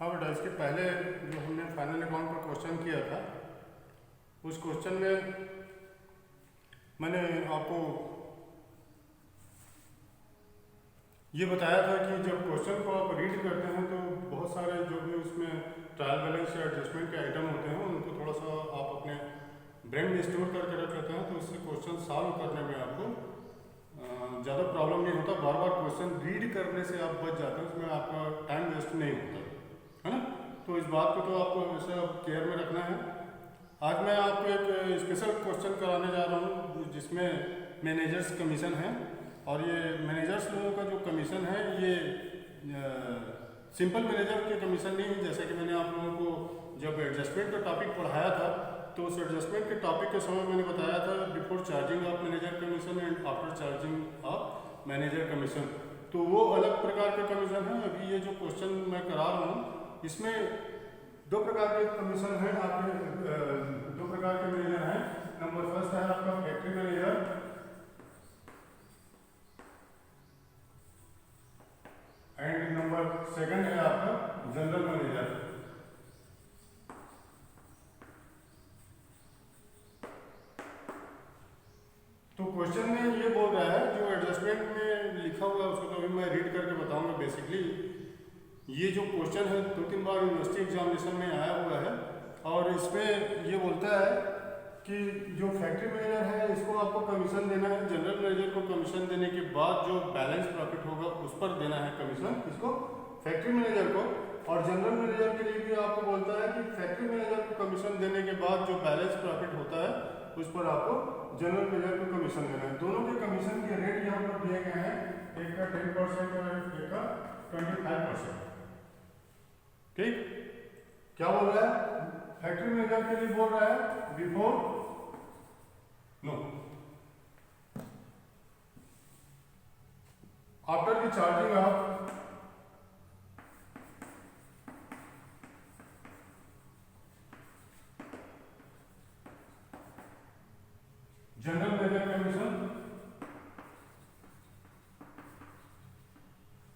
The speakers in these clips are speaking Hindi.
हाँ बेटा, इसके पहले जो हमने फाइनल अकाउंट पर क्वेश्चन किया था, उस क्वेश्चन में मैंने आपको ये बताया था कि जब क्वेश्चन को आप रीड करते हैं तो बहुत सारे जो भी उसमें ट्रायल बैलेंस या एडजस्टमेंट के आइटम होते हैं उनको थोड़ा सा आप अपने ब्रेन में स्टोर करके रख लेते हैं, तो इससे क्वेश्चन सॉल्व करने में आपको ज़्यादा प्रॉब्लम नहीं होता। बार बार क्वेश्चन रीड करने से आप बच जाते हैं, उसमें आपका टाइम वेस्ट नहीं होता है ना। तो इस बात को तो आपको हमेशा केयर में रखना है। आज मैं आपको एक स्पेशल क्वेश्चन कराने जा रहा हूँ जिसमें मैनेजर्स कमीशन है, और ये मैनेजर्स लोगों का जो कमीशन है ये सिंपल मैनेजर के कमीशन नहीं है। जैसे कि मैंने आप लोगों को जब एडजस्टमेंट का टॉपिक पढ़ाया था तो उस एडजस्टमेंट के टॉपिक के समय मैंने बताया था before charging of manager commission and after charging of manager commission, तो वो अलग प्रकार का कमीशन है। अभी ये जो क्वेश्चन मैं करा रहा हूँ इसमें दो प्रकार के कमीशन हैं, आपके दो प्रकार के मैनेजर हैं। नंबर फर्स्ट है आपका factory manager and number second है आपका जनरल मैनेजर। तो क्वेश्चन में ये बोल रहा है, जो एडजस्टमेंट में लिखा हुआ है उसको तो अभी मैं रीड करके बताऊंगा। बेसिकली ये जो क्वेश्चन है 2-3 बार यूनिवर्सिटी एग्जामिनेशन में आया हुआ है, और इसमें ये बोलता है कि जो फैक्ट्री मैनेजर है इसको आपको कमीशन देना है। जनरल मैनेजर को कमीशन देने के बाद जो बैलेंस प्रॉफिट होगा उस पर देना है कमीशन, इसको फैक्ट्री मैनेजर को। और जनरल मैनेजर के लिए भी आपको बोलता है कि फैक्ट्री मैनेजर को कमीशन देने के बाद जो बैलेंस प्रॉफिट होता है उस पर आपको जनरल मैनेजर को कमीशन देना है। दोनों के कमीशन के रेट यहाँ पर दिए गए हैं, एक का 10% और एक का 25%। ठीक, क्या बोल रहा है? फैक्ट्री मैनेजर के लिए बोल रहा है before know after the charging of general manager commission.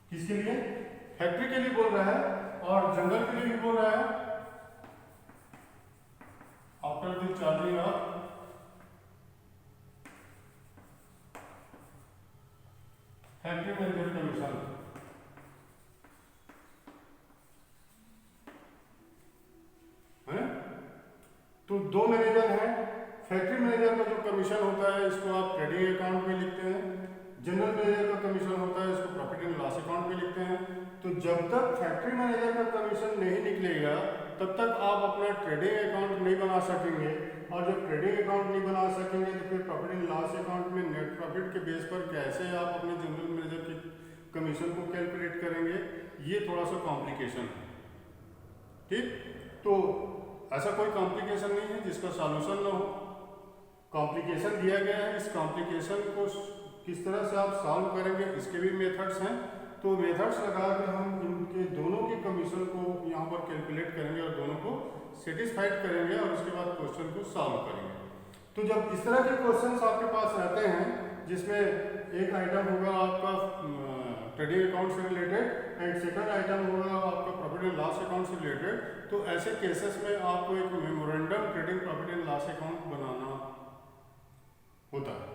किसके लिए? फैक्ट्री के लिए बोल रहा है, और जनरल के लिए भी बोल रहा है after the charging of factory manager commission. है तो दो मैनेजर हैं। फैक्ट्री मैनेजर का जो कमीशन होता है इसको आप ट्रेडिंग अकाउंट में लिखते हैं, जनरल मैनेजर का कमीशन होता है इसको प्रॉफिट एंड लॉस अकाउंट में लिखते हैं। तो जब तक फैक्ट्री मैनेजर का कमीशन नहीं निकलेगा तब तक आप अपना ट्रेडिंग अकाउंट नहीं बना सकेंगे, और जब ट्रेडिंग अकाउंट नहीं बना सकेंगे तो फिर प्रॉफिट एंड लॉस अकाउंट में नेट प्रॉफिट के बेस पर कैसे आप अपने जनरल मैनेजर की कमीशन को कैलकुलेट करेंगे, ये थोड़ा सा कॉम्प्लिकेशन है। ठीक, तो ऐसा कोई कॉम्प्लिकेशन नहीं है जिसका सॉल्यूशन ना हो। कॉम्प्लिकेशन दिया गया है, इस कॉम्प्लिकेशन को किस तरह से आप सॉल्व करेंगे इसके भी मेथड्स हैं। तो मेथड्स लगा के हम इनके दोनों के कमीशन को यहाँ पर कैलकुलेट करेंगे और दोनों को सेटिस्फाइड करेंगे, और उसके बाद क्वेश्चन को सॉल्व करेंगे। तो जब इस तरह के क्वेश्चंस आपके पास रहते हैं जिसमें एक आइटम होगा आपका ट्रेडिंग अकाउंट से रिलेटेड एंड सेकंड आइटम होगा आपका प्रॉफिट एंड लॉस अकाउंट से रिलेटेड, तो ऐसे केसेस में आपको एक memorandum trading profit and loss account बनाना होता है।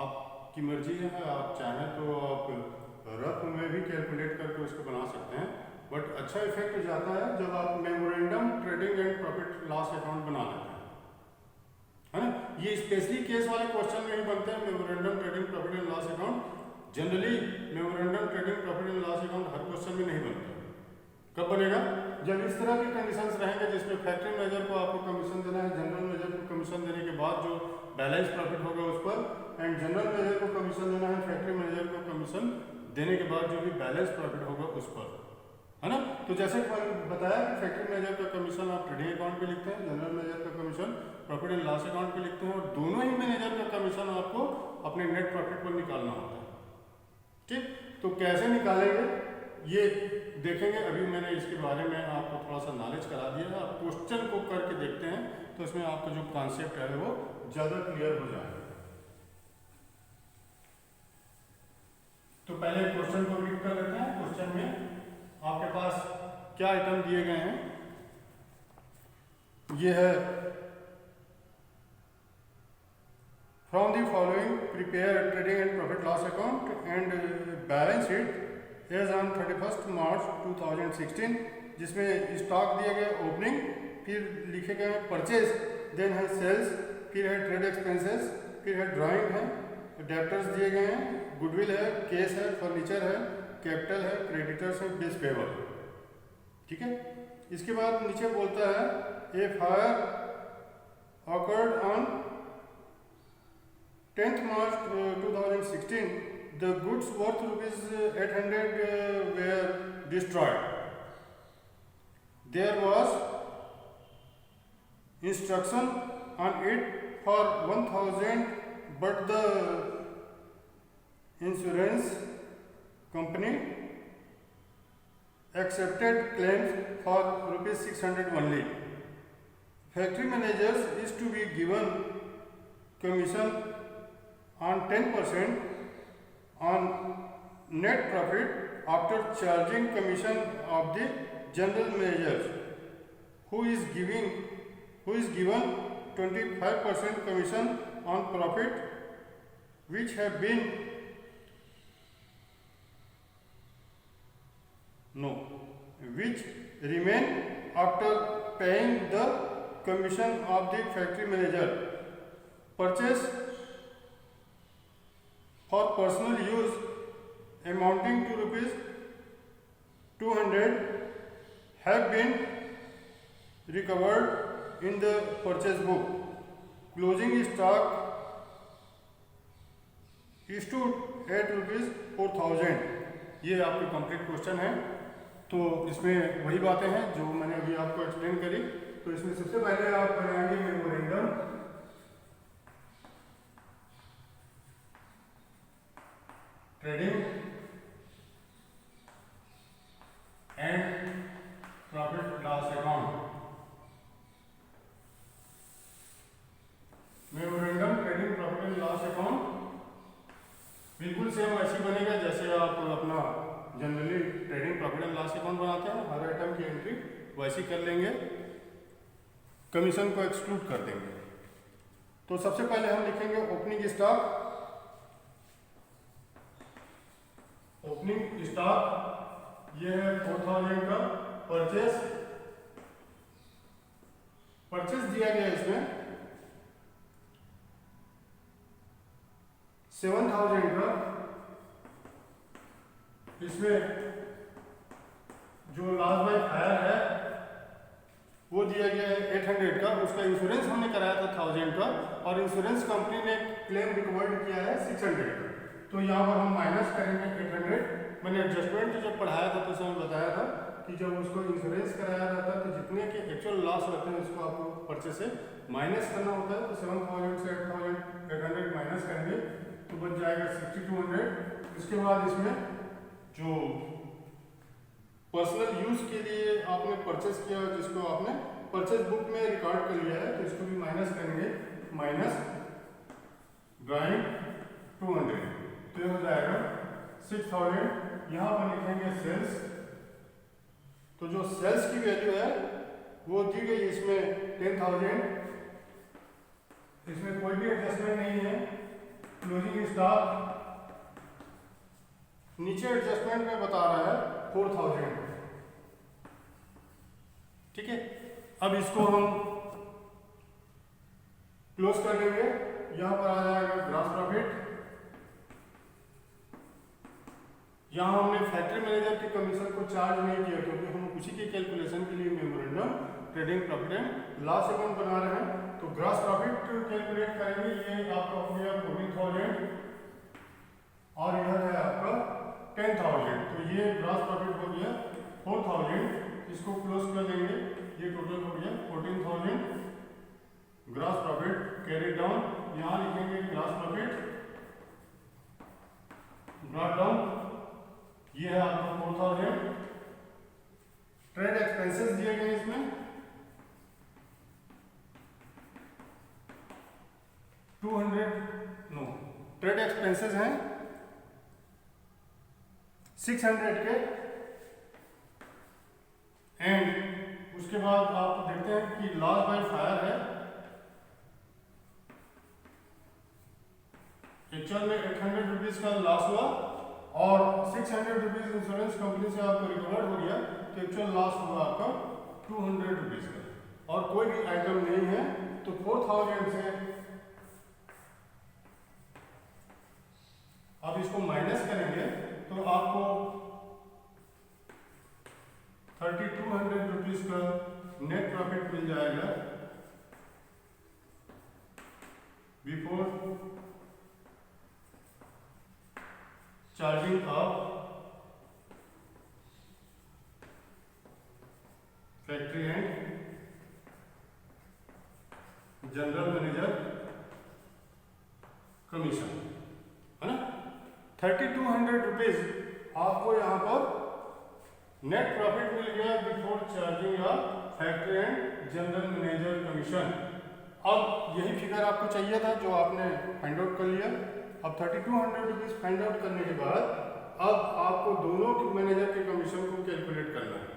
आपकी मर्जी है, आप चाहें तो आप रफ में भी कैलकुलेट करके उसको बना सकते हैं, बट अच्छा इफेक्ट जाता है जब आप memorandum trading and profit loss account बना लेते हैं, है ना। ये स्पेशली केस वाले क्वेश्चन में ही बनते हैं memorandum trading profit and loss account. Generally memorandum trading profit and loss account her question में नहीं बनता। कब बनेगा? जब इस तरह की कंडीशंस रहेंगे जिसमें फैक्ट्री मैनेजर को आपको कमीशन देना है, जनरल मैनेजर को कमीशन देने के बाद जो बैलेंस प्रॉफिट होगा उस पर, एंड जनरल मैनेजर को कमीशन देना है फैक्ट्री मैनेजर को कमीशन देने के बाद जो भी बैलेंस प्रॉफिट होगा उस पर, है ना। तो जैसे कि मैंने बताया कि फैक्ट्री मैनेजर का कमीशन आप ट्रेडिंग अकाउंट पे लिखते हैं, जनरल मैनेजर का commission profit and loss account पे लिखते हैं, और दोनों ही मैनेजर का कमीशन आपको अपने नेट प्रॉफिट पर निकालना होता है। ठीक, तो कैसे निकालेंगे ये देखेंगे। अभी मैंने इसके बारे में आपको थोड़ा सा नॉलेज करा दिया, आप क्वेश्चन को करके देखते हैं तो इसमें आपका जो कॉन्सेप्ट है वो ज़्यादा क्लियर हो जाएगा। तो पहले क्वेश्चन को रीड कर लेते हैं। क्वेश्चन में आपके पास क्या आइटम दिए गए हैं, ये है from the following prepare trading and profit loss account and balance sheet as on 31 March 2016, जिसमें स्टॉक दिए गए ओपनिंग, फिर लिखे गए परचेज, देन है सेल्स, फिर है ट्रेड एक्सपेंसेस, फिर है ड्राइंग है, डेप्टर्स दिए गए हैं, गुडविल है, केस है, फर्नीचर है, कैपिटल है, क्रेडिटर्स है, बिल्स पेबल। ठीक है, इसके बाद नीचे बोलता है a fire occurred on 10th March 2016, the goods worth ₹800 were destroyed. There was instruction on it for 1,000, but the insurance company accepted claims for ₹600 only. Factory managers is to be given commission on 10% on net profit after charging commission of the general managers, who is given 25% commission on profit which have been which remain after paying the commission of the factory manager. Purchase for personal use amounting to ₹200 have been recovered in the purchase book. Closing stock issued at ₹4,000। ये आपके कंप्लीट क्वेश्चन है। तो इसमें वही बातें हैं जो मैंने अभी आपको एक्सप्लेन करी। तो इसमें सबसे पहले आप बनाएंगे memorandum, trading and profit loss account. Memorandum, trading, profit and loss account बिल्कुल सेम ऐसी बनेगा जैसे आप अपना generally trading, profit and loss account बनाते हैं। हर आइटम की एंट्री वैसी कर लेंगे, कमीशन को एक्सक्लूड कर देंगे। तो सबसे पहले हम लिखेंगे ओपनिंग स्टॉक। ओपनिंग स्टॉक ये है 4,000 का। परचेस दिया गया इसमें 7,000 का। इसमें जो लास्ट बाय फायर है वो दिया गया है 800 का। उसका इंश्योरेंस हमने कराया था 1000 का और इंश्योरेंस कंपनी ने क्लेम रिकवर्ड किया है 600 का। तो यहाँ पर हम माइनस करेंगे 800। मैंने एडजस्टमेंट जब पढ़ाया था तो उसमें बताया था कि जब उसको इंश्योरेंस कराया जाता है तो जितने के एक्चुअल लॉस होते हैं उसको आपको परचेस से माइनस करना होता है। तो 7,000 से 8,800 माइनस करेंगे तो बच जाएगा 6,200। इसके बाद इसमें जो पर्सनल यूज के लिए आपने परचेस किया, जिसको आपने परचेस बुक में रिकॉर्ड कर लिया है, तो इसको भी माइनस करेंगे। माइनस ड्राइंग 200, तो ये हो जाएगा 6,000। यहाँ पर लिखेंगे सेल्स। तो जो सेल्स की वैल्यू है वो दी गई इसमें 10,000। इसमें कोई भी एडजस्टमेंट नहीं है। क्लोजिंग स्टॉक नीचे एडजस्टमेंट में बता रहा है 4,000। ठीक है, अब इसको हम क्लोज कर लेंगे। यहां पर आ जाएगा ग्रॉस प्रॉफिट। यहां हमने फैक्ट्री मैनेजर के कमीशन को चार्ज नहीं किया क्योंकि हम उसी के कैलकुलेशन के लिए memorandum, trading, profit and loss account बना रहे हैं। तो ग्रॉस प्रॉफिट कैलकुलेट करेंगे। ये आपका हो गया 14,000 और यह है आपका 10,000। तो ये ग्रॉस प्रॉफिट हो गया 4,000। इसको क्लोज कर देंगे। ये टोटल हो गया 14,000। ग्रॉस प्रॉफिट कैरी डाउन, यहाँ लिखेंगे ग्रॉस प्रॉफिट, ब्रॉट डाउन, ये है आपका 4,000। ट्रेड एक्सपेंसेस दिए गए इसमें 200, नो ट्रेड एक्सपेंसेस हैं 600 के। एंड उसके बाद आप देखते हैं कि लॉस बाय फायर है, एक्चुअल में 800 रुपीज का लॉस हुआ और 600 रुपीज इंश्योरेंस कंपनी से आपको रिकवर हो गया, तो एक्चुअल लॉस हुआ आपका 200 रुपीज का, और कोई भी आइटम नहीं है, तो 4000 से आप इसको माइनस करेंगे तो आपको 3200 रुपीज का नेट प्रॉफिट मिल जाएगा before charging of factory and general manager commission, है ना। 3200 रुपीज आपको यहाँ पर नेट प्रॉफिट मिल गया before charging of factory and general manager commission. अब यही फिगर आपको चाहिए था जो आपने फाइंड आउट कर लिया। अब 3200 रुपीज फाइंड आउट करने के बाद अब आपको दोनों मैनेजर के कमीशन को कैलकुलेट करना है,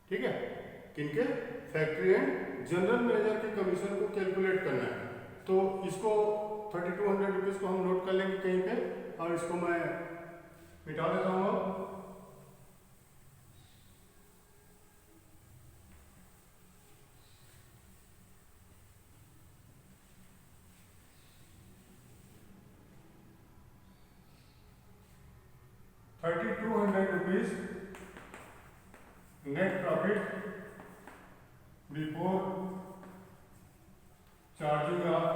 ठीक है। किनके? फैक्ट्री एंड जनरल मैनेजर के कमीशन को कैलकुलेट करना है। तो इसको 3200 रुपीज को हम नोट कर लेंगे कहीं पे, और इसको मैं मिटा देता हूँ। ₹3200 net profit before charging of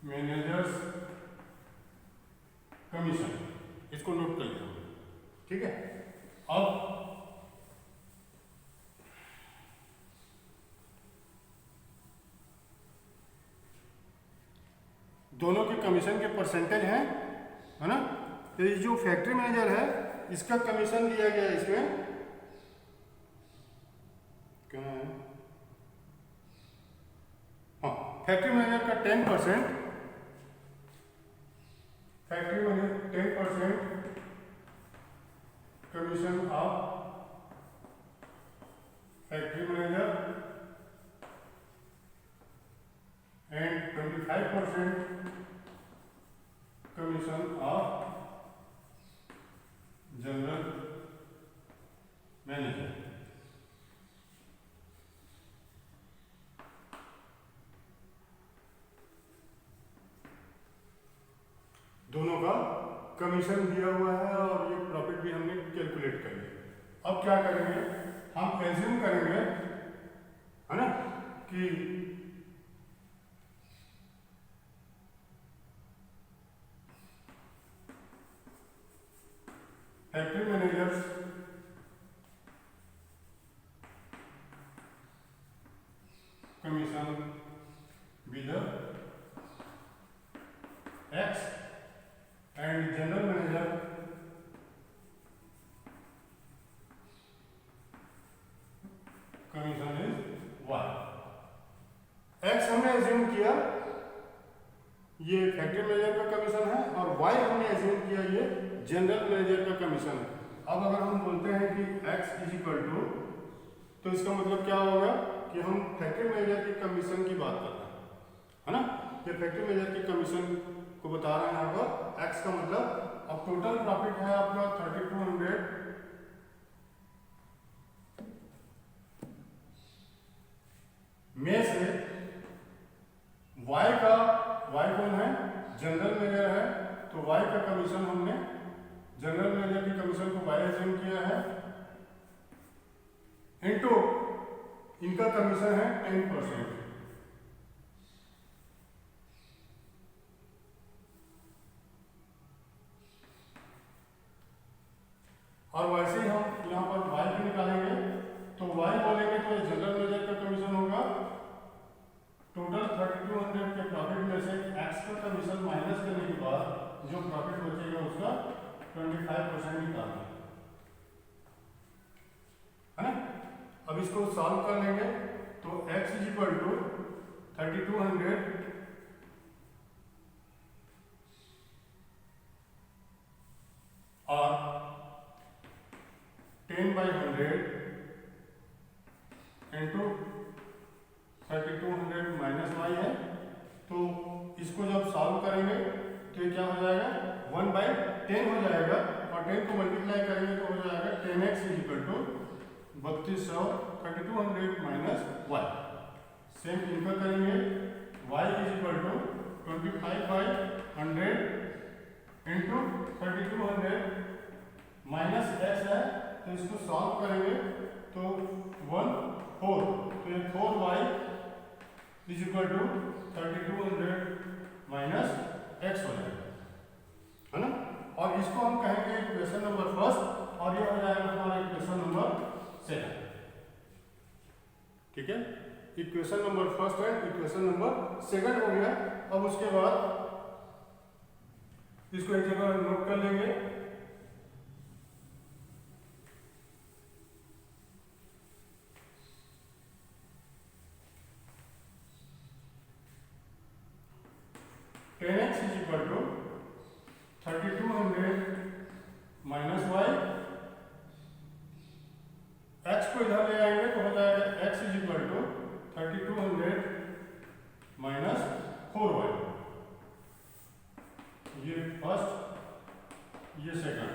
managers commission, इसको नोट कर लिया, ठीक है। अब दोनों के कमीशन के परसेंटेज हैं, है ना। तो ये जो फैक्ट्री मैनेजर है इसका कमीशन दिया गया है इसमें, क्या है, हाँ, फैक्ट्री मैनेजर का 10%, factory manager 10% commission of factory manager and 25% commission of general manager. दोनों का कमीशन दिया हुआ है और ये प्रॉफिट भी हमने कैलकुलेट कर लिया। अब क्या करेंगे, हम एज्यूम करेंगे, है ना, कि factory managers commission be the X and general manager commission is Y। X हमने एज्यूम किया ये फैक्ट्री मैनेजर का कमीशन है और Y हमने एज्यूम किया ये जनरल मैनेजर का कमीशन है। अब अगर हम बोलते हैं कि X इज इक्वल टू, तो इसका मतलब क्या होगा कि हम फैक्ट्री मैनेजर के कमीशन की बात कर रहे हैं, है ना। ये फैक्ट्री मैनेजर के कमीशन को बता रहे हैं यहाँ पर। X का मतलब अब टोटल प्रॉफिट है आपका 3200 में से Y का, Y कौन है, जनरल मैनेजर है, तो Y का कमीशन हमने जनरल मैनेजर की कमीशन को Y एज्यूम किया है, इनटू इनका कमीशन है 10%। और वैसे ही हम यहाँ पर Y भी निकालेंगे, तो Y बोलेंगे तो जनरल मैनेजर का कमीशन होगा टोटल 3200 के प्रॉफिट में से X का कमीशन माइनस करने के बाद जो प्रॉफिट बचेगा उसका 25% निकालना है ना। अब इसको सॉल्व कर लेंगे तो X इज इक्वल टू 3200 और 10/100 इंटू 3200 माइनस वाई है। तो इसको जब सॉल्व करेंगे तो ये क्या हो जाएगा 1/10 हो जाएगा, और 10 को मल्टीप्लाई करेंगे तो हो जाएगा 10x equal to 3200 3200 minus Y. Same इनका करेंगे, y equal to 25/100 into 3200 minus x है, तो इसको सॉल्व करेंगे तो 1/4, तो ये 4y equal to 3200 minus x हो जाएगा, है ना। और इसको हम कहेंगे इक्वेशन नंबर फर्स्ट, और ये हो जाएगा हमारा इक्वेशन नंबर सेकंड। ठीक है, इक्वेशन नंबर फर्स्ट है, इक्वेशन नंबर सेकंड हो गया। अब उसके बाद इसको एक जगह नोट कर लेंगे। Ten X is equal to 3200 minus Y. X को इधर ले आएंगे तो हो जाएगा X is equal to 3200 minus 4y। ये फर्स्ट, ये सेकंड।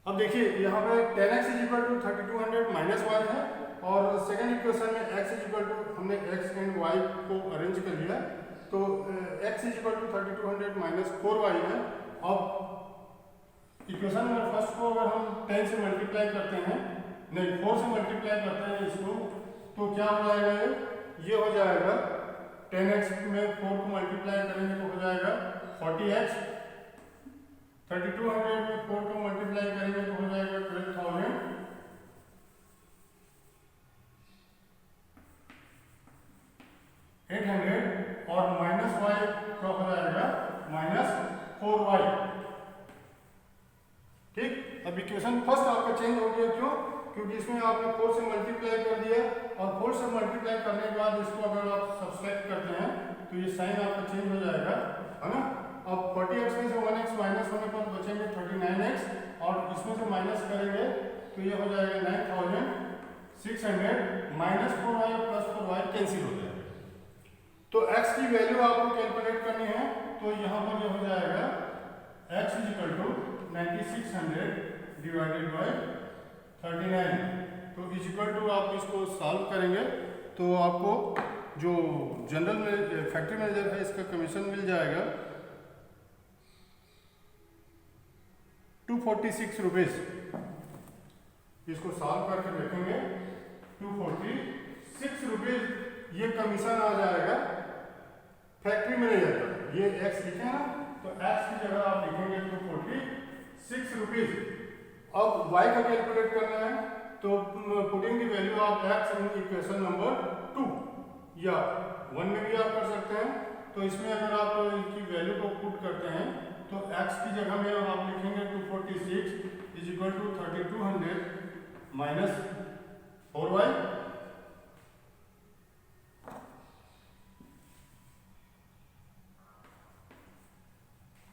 अब देखिए यहाँ पे 10x is equal to 3200 minus Y है, और सेकंड इक्वेशन में x इज इक्वल टू हमने x एंड y को अरेंज कर लिया, तो x is equal to 3200 minus 4y है। अब इक्वेशन नंबर फर्स्ट को अगर हम 10 से मल्टीप्लाई करते हैं, नहीं 4 से मल्टीप्लाई करते हैं इसको, तो क्या हो जाएगा, ये हो जाएगा 10x में 4 को मल्टीप्लाई करेंगे तो हो जाएगा 40x। 3200 में 4 को मल्टीप्लाई करेंगे तो हो जाएगा 12,000। और माइनस वाई का हो जाएगा माइनस 4y। ठीक, अब इक्वेशन फर्स्ट आपका चेंज हो गया, क्यों? क्योंकि इसमें आपने 4 से मल्टीप्लाई कर दिया, और 4 से मल्टीप्लाई करने के बाद इसको अगर आप सब्सट्रैक्ट करते हैं तो ये साइन आपका चेंज हो जाएगा, है ना। अब 40x में से 1x माइनस होने पर बचेंगे 39x, और इसमें से माइनस करेंगे तो ये हो जाएगा 9600 minus 4y plus 4y cancel हो जाएगा। तो x की वैल्यू आपको कैलकुलेट करनी है, तो यहाँ पर ये हो जाएगा x is equal to 9600 divided by 39। तो इज इक्वल टू आप इसको सॉल्व करेंगे तो आपको जो जनरल में फैक्ट्री मैनेजर है इसका कमीशन मिल जाएगा 246 रुपीज। इसको सॉल्व करके देखेंगे 246 रुपीज ये कमीशन आ जाएगा फैक्ट्री मैनेजर का। ये x लिखे ना, तो x की जगह आप लिखेंगे 246 रुपीज। अब y का कैलकुलेट करना है, तो पुटिंग की वैल्यू आप x इन इक्वेशन नंबर 2 या 1 में भी आप कर सकते हैं। तो इसमें अगर आप इनकी वैल्यू को पुट करते हैं तो x की जगह में आप लिखेंगे 246 is equal to 3200 minus 4y।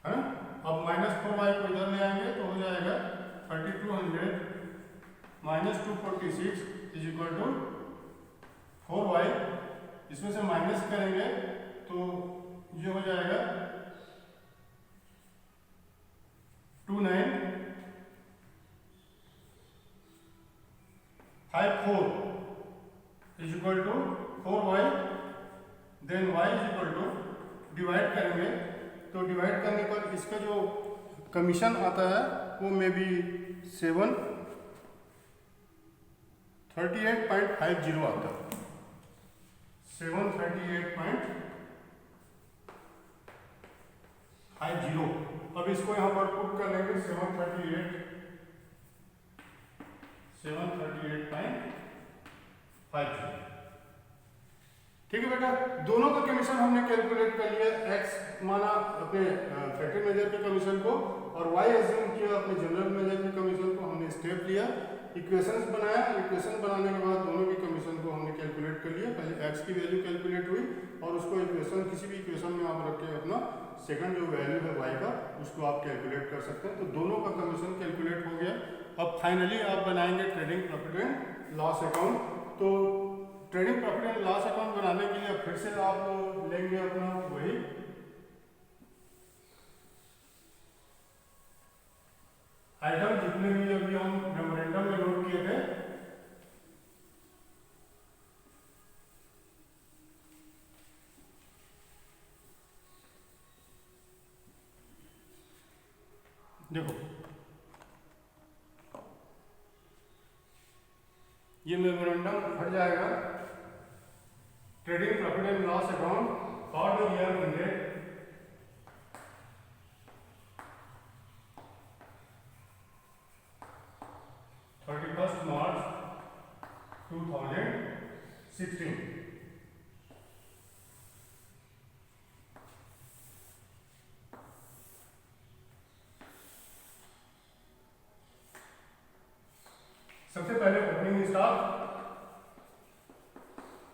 है, अब माइनस 4y को इधर ले आएंगे तो हो जाएगा 3200 minus 246 is equal to 4y। इसमें से माइनस करेंगे तो ये हो जाएगा 2954 is equal to 4y। Then y is equal to divide करेंगे, तो डिवाइड करने पर इसका जो कमीशन आता है वो मे बी 738.50 आता है, 738.50। अब इसको यहाँ पर पुट कर लेंगे 738.50। ठीक है बेटा, दोनों का कमीशन हमने कैलकुलेट कर लिया। x माना अपने फैक्ट्री मैनेजर के कमीशन को, और y एज्यूम किया अपने जनरल मैनेजर के कमीशन को। हमने स्टेप लिया, इक्वेशंस बनाया, इक्वेशन बनाने के बाद दोनों की कमीशन को हमने कैलकुलेट कर लिया। पहले x की वैल्यू कैलकुलेट हुई और उसको इक्वेशन किसी भी इक्वेशन में आप रख के अपना सेकंड जो वैल्यू है y का उसको आप कैलकुलेट कर सकते हैं। तो दोनों का कमीशन कैलकुलेट हो गया। अब फाइनली आप बनाएंगे trading profit and loss account. तो trading profit and loss account बनाने के लिए फिर से आप लेंगे अपना वही आइटम जितने भी अभी हम मेमोरेंडम में नोट किए थे। देखो ये मेमोरेंडम भर जाएगा trading profit and loss account for the year ended 31st March 2016। सबसे पहले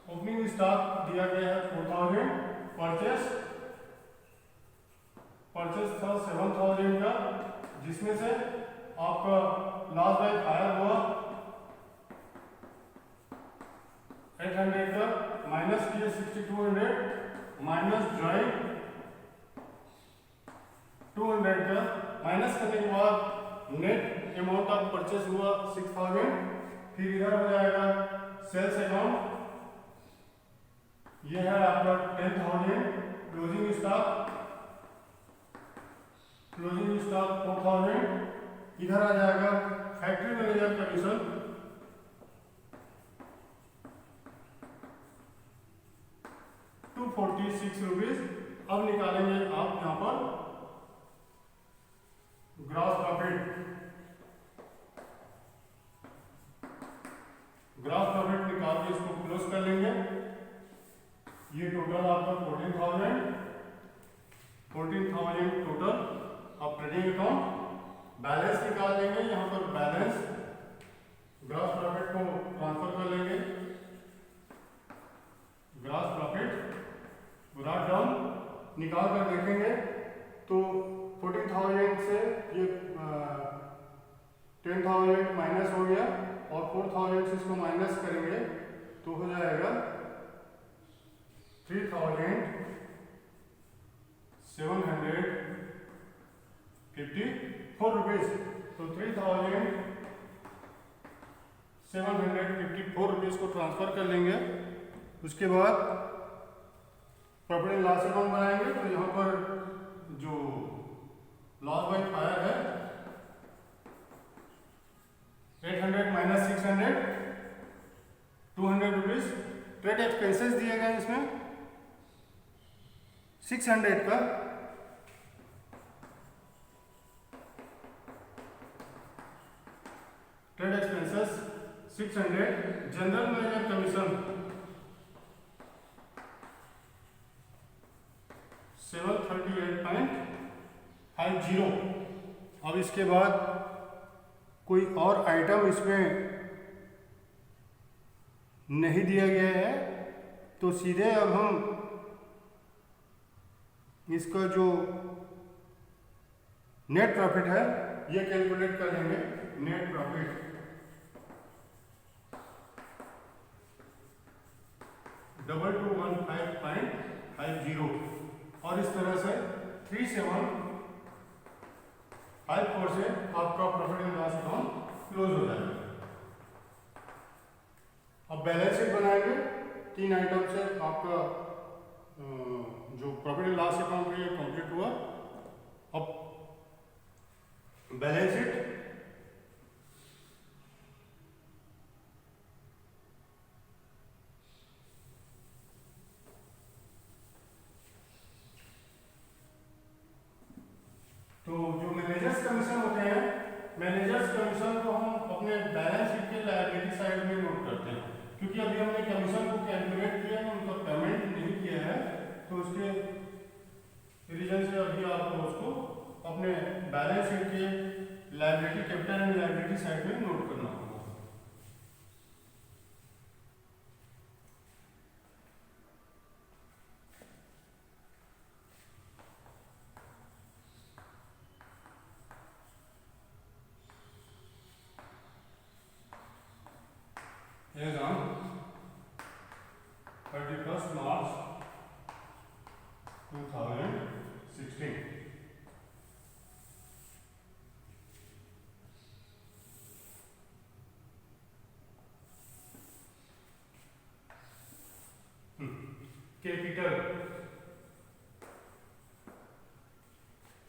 ओपनिंग स्टॉक दिया गया है 4000, परचेस था 7000 का, जिसमें से आपका लॉस बाय फायर हुआ 800 का, माइनस किया 6200, माइनस ड्राई 200 का, माइनस करने के बाद नेट अमाउंट ऑफ परचेस हुआ 6000। फिर इधर हो जाएगा सेल्स अकाउंट, ये है आपका 10000। Closing stock 4000। इधर आ जाएगा फैक्ट्री मैनेजर कमीशन 246 रुपीज। अब निकालेंगे आप यहां पर ग्रॉस प्रॉफिट निकाल के इसको क्लोज कर लेंगे। ये टोटल आपका 14,000 टोटल आप ट्रेडिंग अकाउंट। बैलेंस निकाल लेंगे, यहाँ पर बैलेंस ग्रॉस प्रॉफिट को ट्रांसफर कर लेंगे। ग्रॉस प्रॉफिट ब्रॉट डाउन निकाल कर देखेंगे तो 14,000 से ये 10,000 माइनस हो गया और 4,000 से इसको माइनस करेंगे तो हो जाएगा 3,754 रुपीज। तो 3,754 रुपीज को ट्रांसफर कर लेंगे। उसके बाद प्रॉफिट एंड लॉस अकाउंट बनाएंगे। तो यहाँ पर जो लॉस बाय फायर है 800 माइनस 600 200 रुपीज। ट्रेड एक्सपेंसेस दिए गए इसमें 600 का। Trade expenses 600। General manager commission 738.50। अब इसके बाद कोई और आइटम इसमें नहीं दिया गया है तो सीधे अब हम इसका जो नेट प्रॉफिट है ये कैलकुलेट कर लेंगे। नेट प्रॉफिट 2215.50 और इस तरह से 3754 से आपका profit and loss account close हो जाएगा। अब बैलेंस शीट बनाएंगे। 3 आइटम से आपका जो प्रॉफिट एंड लॉस अकाउंट है ये कंप्लीट हुआ। अब बैलेंस शीट तो जो मैनेजर्स कमीशन होते हैं, मैनेजर्स कमीशन को हम अपने बैलेंस शीट के लायबिलिटी साइड में नोट करते हैं, क्योंकि अभी हमने कमीशन को कैलकुलेट किया है, उनका पेमेंट नहीं किया है, तो उसके रीजन से अभी आपको उसको अपने बैलेंस शीट के liability capital and liability side में नोट करना होगा। 31 मार्च 2016।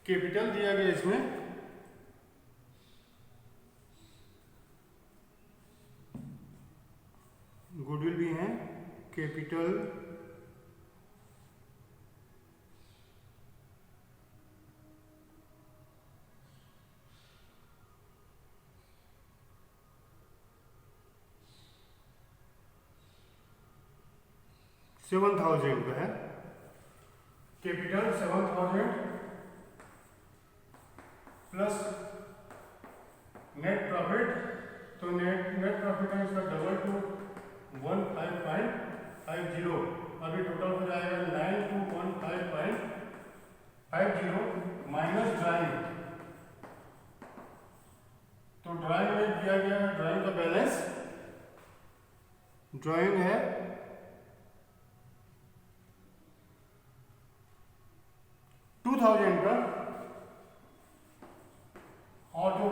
कैपिटल दिया गया इसमें गुडविल भी है, कैपिटल $7,000 का है, कैपिटल 7,000 प्लस नेट प्रॉफिट, तो नेट प्रॉफिट है इसका डबल टू 15.50, अभी टोटल हो जाएगा 9215.50 माइनस ड्राइंग। तो ड्राइंग में दिया गया है, ड्राइंग का बैलेंस, ड्राइंग है 2,000 का, और जो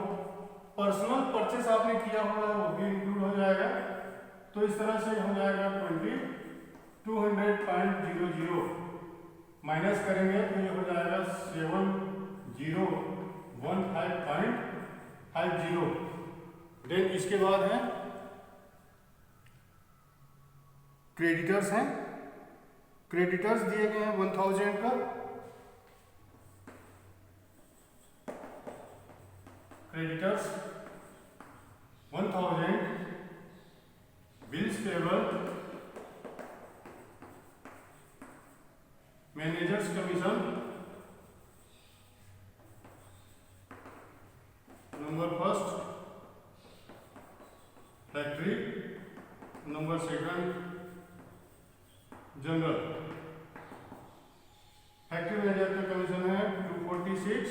पर्सनल परचेस आपने किया हुआ है वो भी इंक्लूड हो जाएगा। तो इस तरह से हो जाएगा 2200.00 माइनस करेंगे तो ये हो जाएगा 7015.50। देन इसके बाद है क्रेडिटर्स हैं, क्रेडिटर्स दिए गए हैं 1000 का, creditors 1000, bills payable, managers commission, number first factory, number second general. Factory manager का कमीशन है 246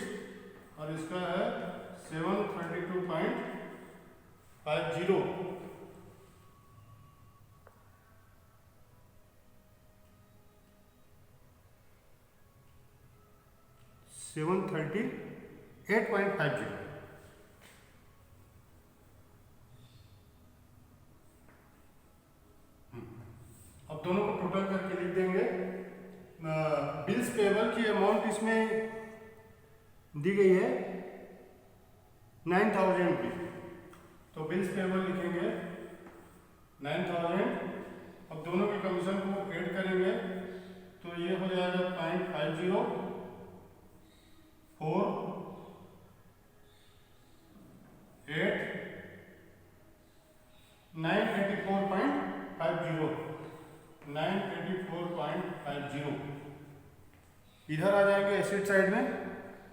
और इसका है 732.50। $738.50। अब दोनों को टोटल करके लिख देंगे। बिल्स पेबल की अमाउंट इसमें दी गई है 9,000 की, तो बिल्स पेबल लिखेंगे 9,000। अब दोनों के कमीशन को ऐड करेंगे तो ये हो जाएगा 0.50 4 8 984.50। इधर आ जाएंगे एसेट साइड में,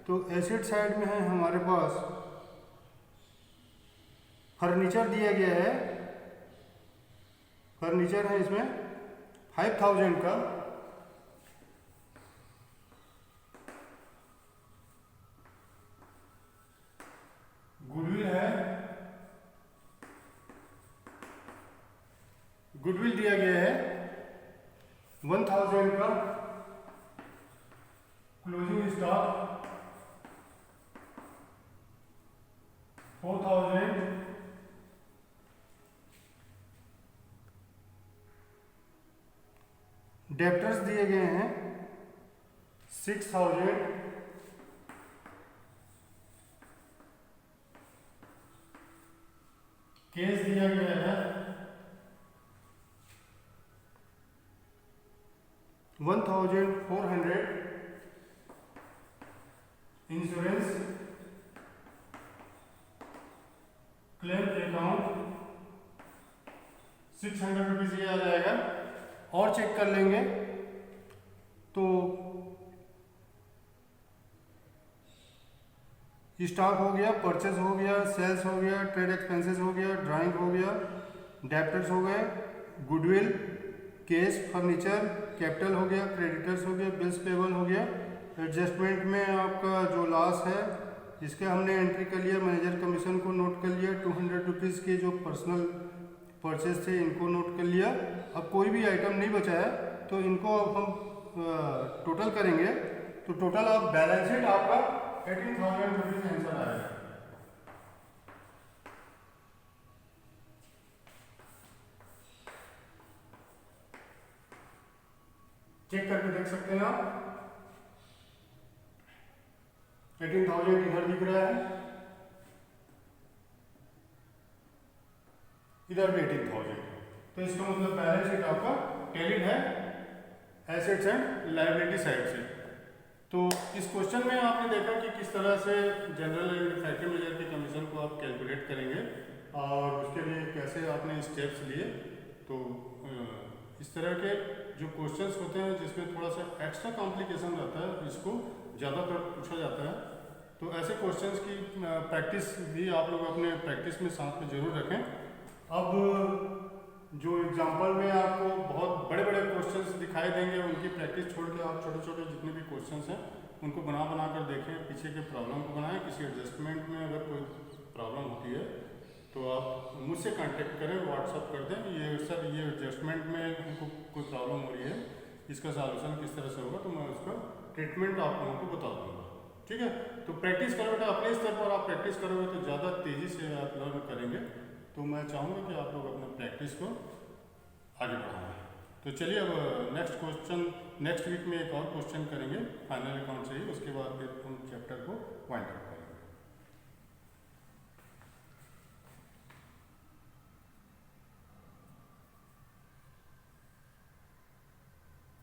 तो एसेट साइड में है हमारे पास फर्नीचर दिया गया है, फर्नीचर है इसमें 5,000 का, गुडविल है, गुडविल दिया गया है 1,000 का, क्लोजिंग स्टॉक 4,000, डेप्टर्स दिए गए हैं 6,000, केस दिया गया है 1,400, इंश्योरेंस क्लेम अकाउंट 600 रुपीज ये आ जाएगा। और चेक कर लेंगे तो स्टॉक हो गया, परचेज हो गया, सेल्स हो गया, ट्रेड एक्सपेंसेस हो गया, ड्राइंग हो गया, डेप्टर्स हो गए, गुडविल, केस, फर्नीचर, कैपिटल हो गया, क्रेडिटर्स हो गया, बिल्स पेबल हो गया। एडजस्टमेंट में आपका जो लॉस है इसके हमने एंट्री कर लिया, मैनेजर कमीशन को नोट कर लिया, 200 रुपीज़ की जो पर्सनल परचेज थे इनको नोट कर लिया। अब कोई भी आइटम नहीं बचा है तो इनको अब हम टोटल करेंगे, तो टोटल अब बैलेंस शीट आपका 18,000 रुपीज आंसर आएगा। चेक करके देख सकते हैं आप, 18,000 इधर दिख रहा है, इधर भी 18,000, तो इसका मतलब बैलेंस शीट आपका टैलीड है एसेट्स एंड लायबिलिटी साइड से। तो इस क्वेश्चन में आपने देखा कि किस तरह से जनरल एंड फैक्ट्री मैनेजर की कमीशन को आप कैलकुलेट करेंगे और उसके लिए कैसे आपने स्टेप्स लिए। तो इस तरह के जो क्वेश्चंस होते हैं जिसमें थोड़ा सा एक्स्ट्रा कॉम्प्लिकेशन रहता है, इसको ज़्यादातर पूछा जाता है। तो ऐसे क्वेश्चंस की प्रैक्टिस भी आप लोग अपने प्रैक्टिस में साथ में जरूर रखें। अब जो एग्जाम्पल में आपको बहुत बड़े बड़े क्वेश्चंस दिखाई देंगे, उनकी प्रैक्टिस छोड़ के आप छोटे छोटे जितने भी क्वेश्चंस हैं उनको बना बना कर देखें, पीछे के प्रॉब्लम को बनाएं। किसी एडजस्टमेंट में अगर कोई प्रॉब्लम होती है तो आप मुझसे कांटेक्ट करें, व्हाट्सअप कर दें, ये सर ये एडजस्टमेंट में हमको कोई प्रॉब्लम हो रही है, इसका सॉल्यूशन किस तरह से होगा, तो मैं उसका ट्रीटमेंट आप लोगों को बता दूँगा। ठीक है, तो प्रैक्टिस करो बेटा, अपने स्तर पर आप प्रैक्टिस करोगे तो ज़्यादा तेज़ी से आप लर्न करेंगे। तो मैं चाहूँगा कि आप लोग अपने प्रैक्टिस को आगे बढ़ाएं। तो चलिए अब नेक्स्ट वीक में एक और क्वेश्चन करेंगे फाइनल अकाउंट से ही, उसके बाद फिर हम चैप्टर को वाइंड अप करेंगे।